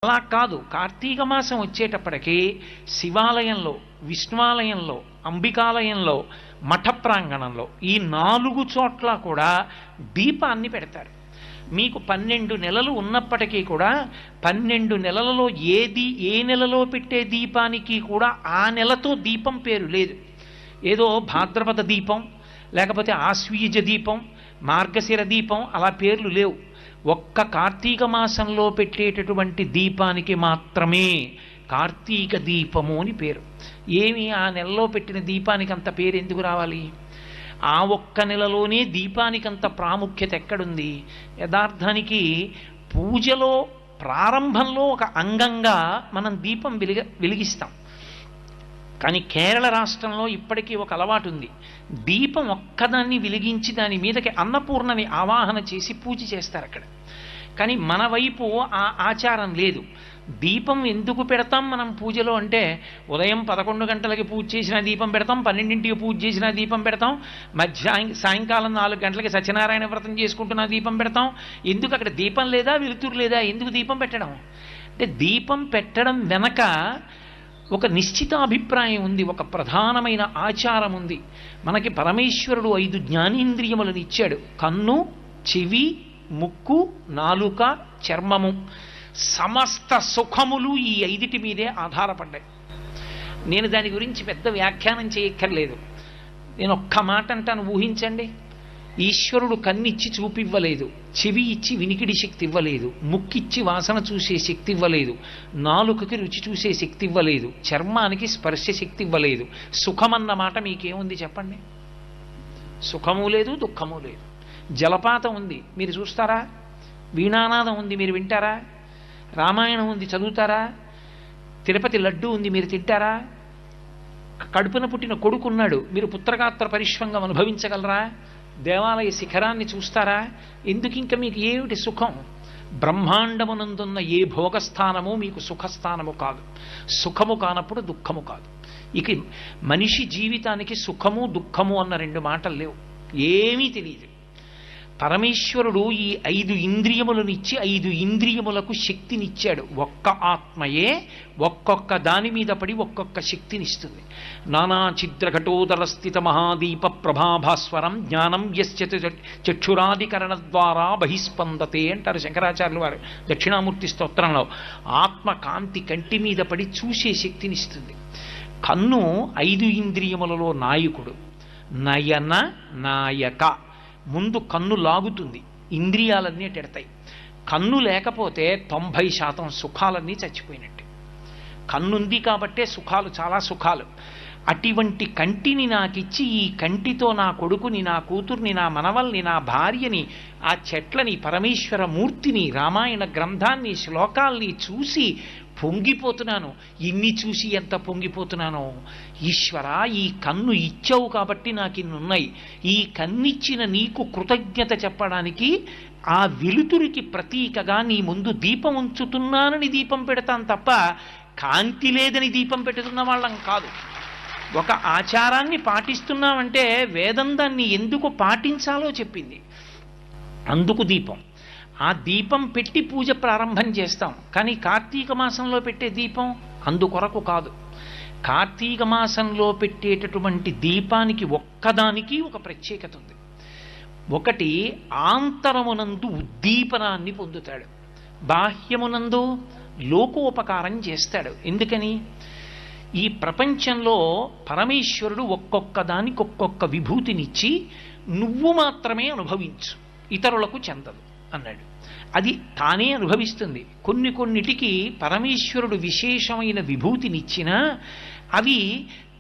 అలా కాదు. కార్తీక మాసం వచ్చేటప్పటికి శివాలయంలో, విష్ణువాలయంలో, అంబికాలయంలో, మఠ ప్రాంగణంలో ఈ 4 చోట్ల కూడా దీపాన్ని పెడతారు. మీకు 12 నెలలు ఉన్నప్పటికీ కూడా 12 నెలలలో ఏ నెలలో పెట్టే దీపానికి కూడా ఆ నెలతో దీపం పేరు లేదు. ఏదో భాద్రపద దీపం, లేకపోతే ఆశ్వీజ దీపం, మార్గశిర దీపం అలా పేర్లు లేవు. ఒక్క కార్తీక మాసంలో పెట్టేటటువంటి దీపానికి మాత్రమే కార్తీక దీపము అని పేరు. ఏమి ఆ నెలలో పెట్టిన దీపానికి అంత పేరు ఎందుకు రావాలి? ఆ ఒక్క నెలలోనే దీపానికంత ప్రాముఖ్యత ఎక్కడుంది? యథార్థానికి పూజలో ప్రారంభంలో ఒక అంగంగా మనం దీపం వెలిగిస్తాం. కానీ కేరళ రాష్ట్రంలో ఇప్పటికీ ఒక అలవాటు ఉంది. దీపం ఒక్కదాన్ని వెలిగించి దాని మీదకి అన్నపూర్ణని ఆవాహన చేసి పూజ చేస్తారు అక్కడ. కానీ మన వైపు ఆ ఆచారం లేదు. దీపం ఎందుకు పెడతాం మనం పూజలో అంటే, ఉదయం 11 గంటలకి పూజ చేసిన దీపం పెడతాం, 12ంటికి పూజ చేసిన దీపం పెడతాం, సాయంకాలం 4 గంటలకి సత్యనారాయణ వ్రతం చేసుకుంటున్న దీపం పెడతాం. ఎందుకు అక్కడ దీపం లేదా, వెలుతురు లేదా? ఎందుకు దీపం పెట్టడం? అంటే దీపం పెట్టడం వెనక ఒక నిశ్చిత అభిప్రాయం ఉంది, ఒక ప్రధానమైన ఆచారం ఉంది. మనకి పరమేశ్వరుడు 5 జ్ఞానేంద్రియములను ఇచ్చాడు. కన్ను, చెవి, ముక్కు, నాలుక, చర్మము. సమస్త సుఖములు ఈ 5 మీదే ఆధారపడ్డాయి. నేను దాని గురించి పెద్ద వ్యాఖ్యానం చేయక్కర్లేదు. నేను ఒక్క మాట అంటాను, ఊహించండి. ఈశ్వరుడు కన్నిచ్చి చూపివ్వలేదు, చెవి ఇచ్చి వినికిడి శక్తి ఇవ్వలేదు, ముక్కిచ్చి వాసన చూసే శక్తి ఇవ్వలేదు, నాలుకకి రుచి చూసే శక్తి ఇవ్వలేదు, చర్మానికి స్పర్శ శక్తి ఇవ్వలేదు. సుఖమన్న మాట మీకేముంది చెప్పండి? సుఖము లేదు, దుఃఖము లేదు. జలపాతం ఉంది, మీరు చూస్తారా? వీణానాదం ఉంది, మీరు వింటారా? రామాయణం ఉంది, చదువుతారా? తిరుపతి లడ్డు ఉంది, మీరు తింటారా? కడుపున పుట్టిన కొడుకున్నాడు, మీరు పుత్రగాత్ర పరిశ్వంగం అనుభవించగలరా? దేవాలయ శిఖరాన్ని చూస్తారా? ఎందుకు ఇంకా మీకు ఏమిటి సుఖం? బ్రహ్మాండమునందున్న ఏ భోగస్థానము మీకు సుఖస్థానము కాదు. సుఖము కానప్పుడు దుఃఖము కాదు. ఇక మనిషి జీవితానికి సుఖము దుఃఖము అన్న 2 మాటలు లేవు. ఏమీ తెలియదు. పరమేశ్వరుడు ఈ 5 ఇంద్రియములను ఇచ్చి 5 ఇంద్రియములకు శక్తినిచ్చాడు. ఒక్క ఆత్మయే ఒక్కొక్క దాని మీద పడి ఒక్కొక్క శక్తినిస్తుంది. నానా చిద్రఘటోదర స్థిత మహాదీప ప్రభాభాస్వరం జ్ఞానం యస్య చక్షురాదికరణ ద్వారా బహిస్పందతే అంటారు శంకరాచార్యులు వారు దక్షిణామూర్తి స్తోత్రంలో. ఆత్మ కాంతి కంటి మీద పడి చూసే శక్తినిస్తుంది. కన్ను 5 ఇంద్రియములలో నాయకుడు. నయన నాయక. ముందు కన్ను లాగుతుంది, ఇంద్రియాలన్నీ ఎడతాయి. కన్ను లేకపోతే 90% సుఖాలన్నీ చచ్చిపోయినట్టే. కన్నుంది కాబట్టే సుఖాలు, చాలా సుఖాలు. అటువంటి కంటిని నాకిచ్చి ఈ కంటితో నా కొడుకుని, నా కూతుర్ని, నా మనవల్ని, నా భార్యని, ఆ చెట్లని, పరమేశ్వర మూర్తిని, రామాయణ గ్రంథాన్ని, శ్లోకాల్ని చూసి పొంగిపోతున్నాను. ఇన్ని చూసి ఎంత పొంగిపోతున్నానో. ఈశ్వర, ఈ కన్ను ఇచ్చావు కాబట్టి నాకు ఇన్నున్నాయి. ఈ కన్నిచ్చిన నీకు కృతజ్ఞత చెప్పడానికి ఆ వెలుతురికి ప్రతీకగా నీ ముందు దీపం ఉంచుతున్నానని దీపం పెడతాను తప్ప కాంతి లేదని దీపం పెట్టుతున్న వాళ్ళం కాదు. ఒక ఆచారాన్ని పాటిస్తున్నామంటే వేదం దాన్ని ఎందుకు పాటించాలో చెప్పింది. అందుకు దీపం. ఆ దీపం పెట్టి పూజ ప్రారంభం చేస్తాం. కానీ కార్తీక మాసంలో పెట్టే దీపం అందుకొరకు కాదు. కార్తీక మాసంలో పెట్టేటటువంటి దీపానికి ఒక్కదానికి ఒక ప్రత్యేకత ఉంది. ఒకటి, ఆంతరమునందు ఉద్దీపనాన్ని పొందుతాడు, బాహ్యమునందు లోకోపకారం చేస్తాడు. ఎందుకని? ఈ ప్రపంచంలో పరమేశ్వరుడు ఒక్కొక్క దానికి ఒక్కొక్క విభూతినిచ్చి నువ్వు మాత్రమే అనుభవించు, ఇతరులకు చెందదు అన్నాడు. అది తానే అనుభవిస్తుంది. కొన్నిటికి పరమేశ్వరుడు విశేషమైన విభూతినిచ్చినా అవి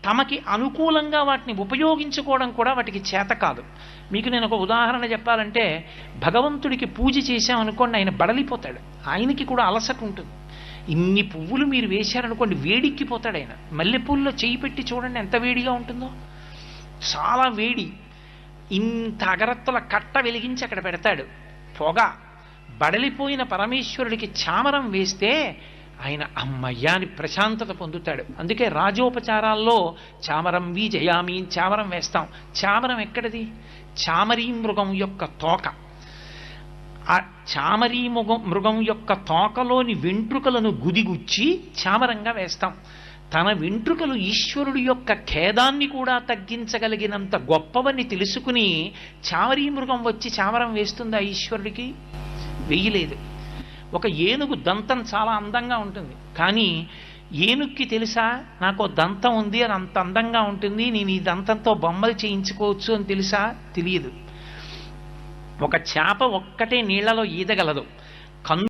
తమకి అనుకూలంగా వాటిని ఉపయోగించుకోవడం కూడా వాటికి చేత కాదు. మీకు నేను ఒక ఉదాహరణ చెప్పాలంటే, భగవంతుడికి పూజ చేశామనుకోండి, ఆయన బడలిపోతాడు. ఆయనకి కూడా అలసట ఉంటుంది. ఇన్ని పువ్వులు మీరు వేశారనుకోండి, వేడిక్కిపోతాడు ఆయన. మల్లెపూల్లో చేయి పెట్టి చూడండి ఎంత వేడిగా ఉంటుందో, చాలా వేడి. ఇంత అగరత్తుల కట్ట వెలిగించి అక్కడ పెడతాడు, పొగ. బడలిపోయిన పరమేశ్వరుడికి చామరం వేస్తే ఆయన అమ్మయ్యా అని ప్రశాంతత పొందుతాడు. అందుకే రాజోపచారాల్లో చామరం జయామి, చామరం వేస్తాం. చామరం ఎక్కడిది? చామరీ మృగం యొక్క తోక. ఆ చామరీ మృగం యొక్క తోకలోని వెంట్రుకలను గుదిగుచ్చి చామరంగా వేస్తాం. తన వెంట్రుకలు ఈశ్వరుడి యొక్క ఖేదాన్ని కూడా తగ్గించగలిగినంత గొప్పవని తెలుసుకుని చామరీ మృగం వచ్చి చామరం వేస్తుందా ఈశ్వరుడికి? వెయ్యలేదు. ఒక ఏనుగు దంతం చాలా అందంగా ఉంటుంది, కానీ ఏనుక్కి తెలుసా నాకు దంతం ఉంది, అది అంత అందంగా ఉంటుంది, నేను ఈ దంతంతో బొమ్మలు చేయించుకోవచ్చు అని తెలుసా? తెలియదు. ఒక చేప ఒక్కటే నీళ్లలో ఈదగలదు.